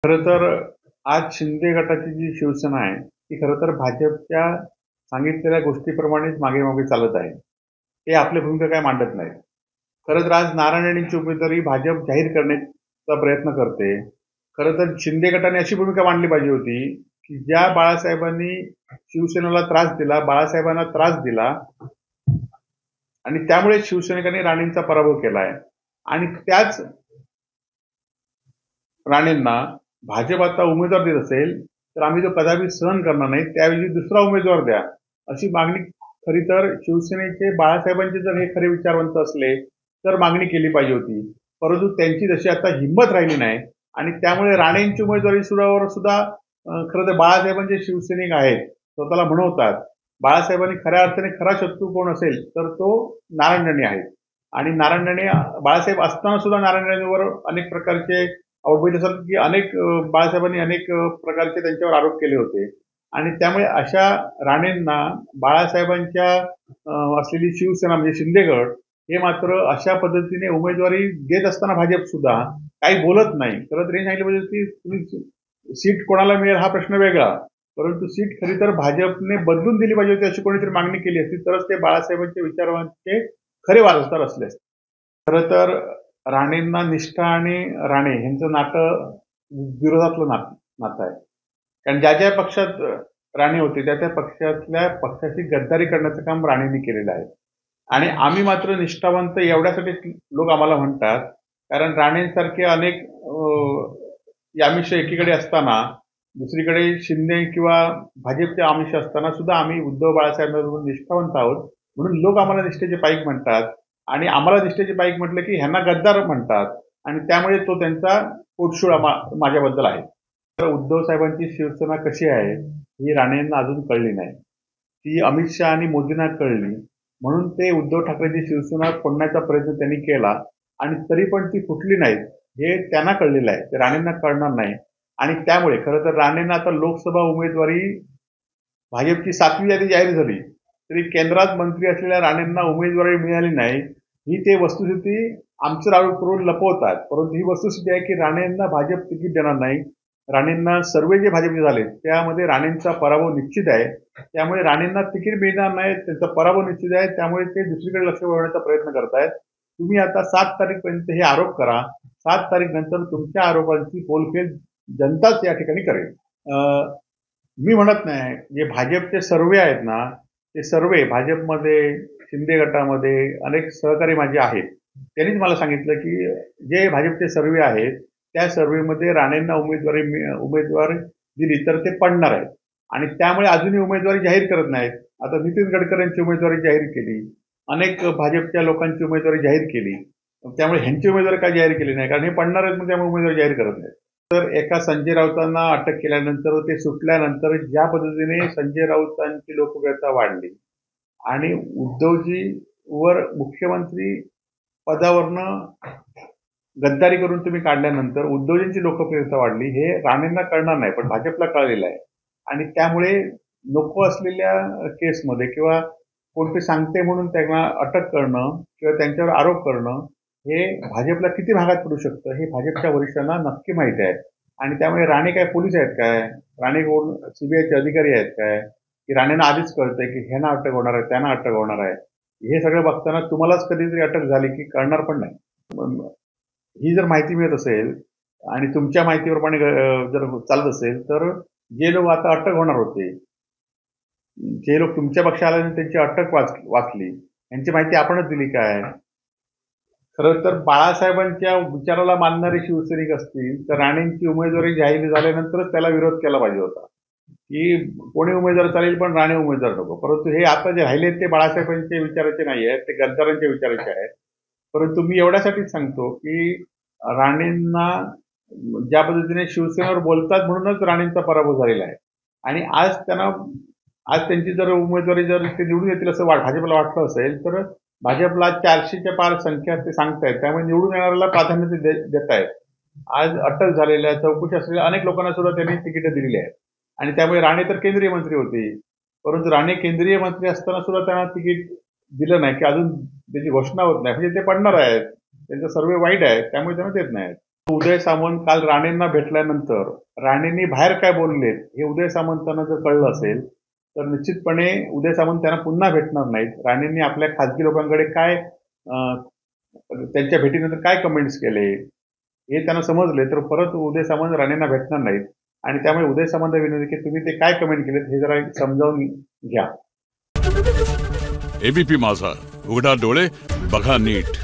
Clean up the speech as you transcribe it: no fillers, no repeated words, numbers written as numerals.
खरं तर आज शिंदे गटाची जी शिवसेना आहे ती खरं तर भाजपच्या सांगितलेल्या गोष्टीप्रमाणेच मागे मागे चालत आहे. ते आपली भूमिका काय मांडत नाहीत. खरं तर आज नारायण राणेंची उमेदवारी भाजप जाहीर करण्याचा प्रयत्न करते. खरं तर शिंदे गटाने अशी भूमिका मांडली पाहिजे होती की ज्या बाळासाहेबांनी शिवसेनेला त्रास दिला, बाळासाहेबांना त्रास दिला आणि त्यामुळे शिवसैनिकांनी राणेंचा पराभव केला आहे आणि त्याच राणेंना भाजप आता उमेदवार देत असेल तर आम्ही तो कदापि सहन करणार नाही, त्याऐवजी दुसरा उमेदवार द्या अशी मागणी खरी तर शिवसेनेचे बाळासाहेबांचे जर हे खरे विचारवंत असले तर मागणी केली पाहिजे होती. परंतु त्यांची जशी आता हिंमत राहिली नाही आणि त्यामुळे राणेंची उमेदवारी सुद्धा खरं तर बाळासाहेबांचे शिवसैनिक आहेत, स्वतःला म्हणवतात. बाळासाहेबांनी खऱ्या अर्थाने खरा शत्रू कोण असेल तर तो नारायण राणे आहेत आणि नारायण राणे बाळासाहेब असताना सुद्धा नारायण राणेवर अनेक प्रकारचे आपण असाल की बाळासाहेबांनी अनेक प्रकारचे त्यांच्यावर आरोप केले होते आणि त्यामुळे अशा राणेंना बाळासाहेबांच्या असलेली शिवसेना म्हणजे शिंदेगड हे मात्र अशा पद्धतीने उमेदवारी देत असताना भाजप सुद्धा काही बोलत नाही. खरं तर हे सांगितलं पाहिजे की तुम्ही सीट कोणाला मिळेल हा प्रश्न वेगळा, परंतु सीट खरी तर भाजपने बदलून दिली पाहिजे होती अशी कोणीतरी मागणी केली असती तरच ते बाळासाहेबांच्या विचारांचे खरे वारसदार असले असते. खरं तर राणेंना निष्ठा आणि राणे यांचं नातं विरोधातलं नातं आहे. कारण ज्या ज्या पक्षात राणे होते त्या त्या पक्षाची गद्दारी करण्याचं काम राणेंनी केलेलं आहे आणि आम्ही मात्र निष्ठावंत एवढ्यासाठी लोक आम्हाला म्हणतात कारण राणेंसारखे अनेक आमिष एकीकडे असताना दुसरीकडे शिंदे किंवा भाजपचे आमिष असताना सुद्धा आम्ही उद्धव बाळासाहेबांबरोबर निष्ठावंत आहोत म्हणून लोक आम्हाला निष्ठेचे पाईक म्हणतात आणि आम्हाला निष्ठेचे पाईक म्हटलं की ह्यांना गद्दार म्हणतात आणि त्यामुळे तो त्यांचा पोटशूळ माझ्याबद्दल आहे. तर उद्धव साहेबांची शिवसेना कशी आहे ही राणेंना अजून कळली नाही. ती अमित शहा आणि मोदींना कळली म्हणून ते उद्धव ठाकरेंची शिवसेना फोडण्याचा प्रयत्न त्यांनी केला आणि तरी पण ती फुटली नाहीत हे त्यांना कळलेलं आहे, ते राणेंना कळणार नाही आणि त्यामुळे खरं तर राणेंना आता लोकसभा उमेदवारी भाजपची 7वी यादी जाहीर झाली तरी केंद्रात मंत्री असलेल्या राणेंना उमेदवारी मिळाली नाही ही ते वस्तुस्थिती आमचं आरोप करून लपवतात. परंतु ही वस्तुस्थिती आहे की राणेंना भाजप तिकीट देणार नाही. राणेंना सर्वे जे भाजपचे झाले त्यामध्ये राणेंचा पराभव निश्चित आहे, त्यामुळे राणेंना तिकीट मिळणार नाही, त्यांचा पराभव निश्चित आहे, त्यामुळे ते दुसरीकडे लक्ष वळवण्याचा प्रयत्न करतायत. तुम्ही आता 7 तारीखपर्यंत हे आरोप करा, 7 तारीख नंतर तुमच्या आरोपांची पोलखेल जनताच या ठिकाणी करेल. मी म्हणत नाही, जे भाजपचे सर्वे आहेत ना ते सर्वे भाजपमध्ये शिंदे गटामध्ये अनेक सहकारी माझे आहेत, त्यांनीच मला सांगितलं की जे भाजपचे सर्वे आहेत त्या सर्वेमध्ये राणेंना उमेदवार दिली तर ते पडणार आहेत आणि त्यामुळे अजूनही उमेदवारी जाहीर करत नाहीत. आता नितीन गडकरींची उमेदवारी जाहीर केली, अनेक भाजपच्या लोकांची उमेदवारी जाहीर केली, त्यामुळे ह्यांची उमेदवारी का जाहीर केली नाही कारण हे पडणार आहेत त्यामुळे उमेदवारी जाहीर करत नाहीत. तर एका संजय राऊतांना अटक केल्यानंतर ते सुटल्यानंतर ज्या पद्धतीने संजय राऊतांची लोकप्रियता वाढली आणि उद्धवजी वर मुख्यमंत्री पदावरनं गद्दारी करून तुम्ही काढल्यानंतर उद्धवजींची लोकप्रियता वाढली हे राणेंना कळणार नाही पण भाजपला कळलेलं आहे आणि त्यामुळे नको असलेल्या केसमध्ये किंवा कोणते सांगते म्हणून त्यांना अटक करणं किंवा त्यांच्यावर आरोप करणं हे भाजपला किती भागात पडू शकतं हे भाजपच्या वरिष्ठांना नक्की माहिती आहे आणि त्यामुळे राणे काय पोलीस आहेत काय, राणे कोण सीबीआयचे अधिकारी आहेत काय, की राणेंना आधीच कळतंय की ह्यांना अटक होणार आहे त्यांना अटक होणार आहे, हे सगळं बघताना तुम्हालाच कधीतरी अटक झाली की कळणार पण नाही. ही जर माहिती मिळत असेल आणि तुमच्या माहितीप्रमाणे जर चालत असेल तर जे लोक आता अटक होणार होते, जे लोक तुमच्या पक्षाला आल्याने त्यांची अटक वाचली यांची माहिती आपणच दिली काय. खरं तर बाळासाहेबांच्या विचाराला मानणारे शिवसैनिक असतील तर राणेंची उमेदवारी जाहीर झाल्यानंतरच त्याला विरोध केला पाहिजे होता की कोणी उमेदवार चालेल पण राणे उमेदवार नको. परंतु हे आता जे राहिले ते बाळासाहेबांच्या विचाराचे नाही आहेत, ते गद्दारांच्या विचाराचे आहेत. परंतु मी एवढ्यासाठीच सांगतो की राणेंना ज्या पद्धतीने शिवसेनेवर बोलतात म्हणूनच राणेंचा पराभव झालेला आहे आणि आज त्यांची जर उमेदवारी जर ते निवडून येतील असं भाजपला वाटलं असेल तर भाजपला 400च्या पार संख्या ते सांगतायत, त्यामुळे निवडून येणाऱ्याला प्राधान्य ते देत आहेत. आज अटक झालेल्या चौकशी असलेल्या अनेक लोकांना सुद्धा त्यांनी तिकीट दिलेली आहेत आणि त्यामुळे राणे तर केंद्रीय मंत्री होते, परंतु राणे केंद्रीय मंत्री असताना सुद्धा त्यांना तिकीट दिलं नाही की अजून त्याची घोषणा होत नाही म्हणजे ते पडणार आहेत, त्यांचा सर्वे वाईट आहे त्यामुळे त्यांना देत नाहीत. उदय सामंत काल राणेंना भेटल्यानंतर राणेंनी बाहेर काय बोललेत हे उदय सामंतांना जर कळलं असेल तर निश्चितपणे उदय सामंत त्यांना पुन्हा भेटणार नाहीत. राणेंनी आपल्या खासगी लोकांकडे काय त्यांच्या भेटीनंतर काय कमेंट्स केले हे त्यांना समजले तर परत उदय सामंत राणेंना भेटणार नाहीत. आणि त्यामुळे उदय सामंत विनंती की तुम्ही ते काय कमेंट केलेत हे जरा समजावून घ्या. एबीपी माझा, उघडा डोळे बघा नीट.